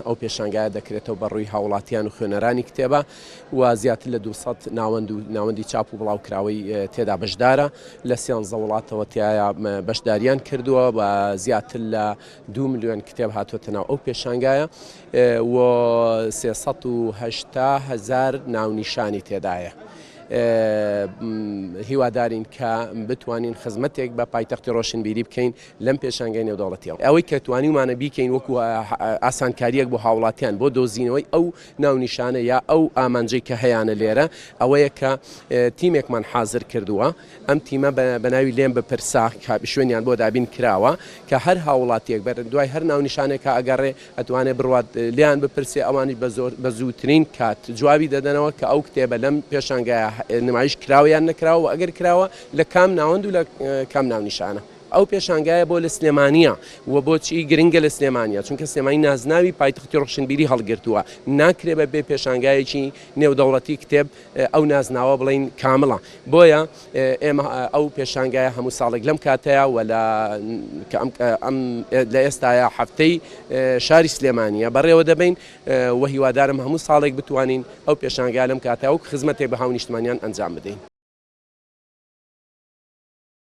ئەو پێشانگایە دەکرێتەوە بەڕووی هاوڵاتیان و خوێنەرانی کتێبە و زیاتر لە 200 ناوەندی چاپ و بڵاوکراوەی تێدا بەشدارە لە 13 وڵاتەوە تایە بەشداریان کردووە و زیاتر لە 2 ملیۆن کتێب هاتووەتە ناو ئەو پێشانگایە و 380,000 ناونیشانی تێدایە. هیوادارین کە بتوانین خزمەتێک بە پایتەختی ڕۆشنبیری بکەین لەم پێشانگای نێودەوڵەتیەوە. ئەوەی کە توانیمانە بیکەین وەکو ئاسانکاریەک بۆ هاوڵاتیان بۆ دۆزینەوەی ئەو ناونیشانە یا ئەو ئامانجەی کە هەیەە لێرە ئەوەیە کە تیمێکمان حازر کردووە. ئەم تیمە بە ناوی لێم بپرسا شوێنیان بۆ دابین کراوە کە هەر هاوڵاتیەک بەر دوای هەر ناونیشانێک ئەگەڕێ ئەتوانێت بڕوات لیان بپرسێ ئەوانی بە زووترین کات جوابی دەدەنەوە کە ئەو کتێبە لەم پێشانگایە نمایش کراویان نەکراوە و ئەگەر کراوە لە کام ناوەند و لە کام ناونیشانە. ئەو پێشانگایە بۆ لە سلێمانیە و بۆچی گرنگە لە سلێمانیە چونکە سلێمانی نازناوی پایتەختی ڕۆشنبیری هەڵگرتووە ناکرێ بە بێ پێشانگایەکی نێودەوڵەتی کتێب ئەو نازناوە بڵین کامڵە. بۆیە ئێمە ئەو پێشانگایە هەموو ساڵێک لەم کاتەیە و لە ئێستاە هەفتەی شاری سلێمانیە بەڕێوە دەبین و هیوادارم هەموو ساڵێک بتوانین ئەو پێشانگای لەم کاتەوە خزمەتێک بە هاونیشتمانیان ئەنجام بدەین.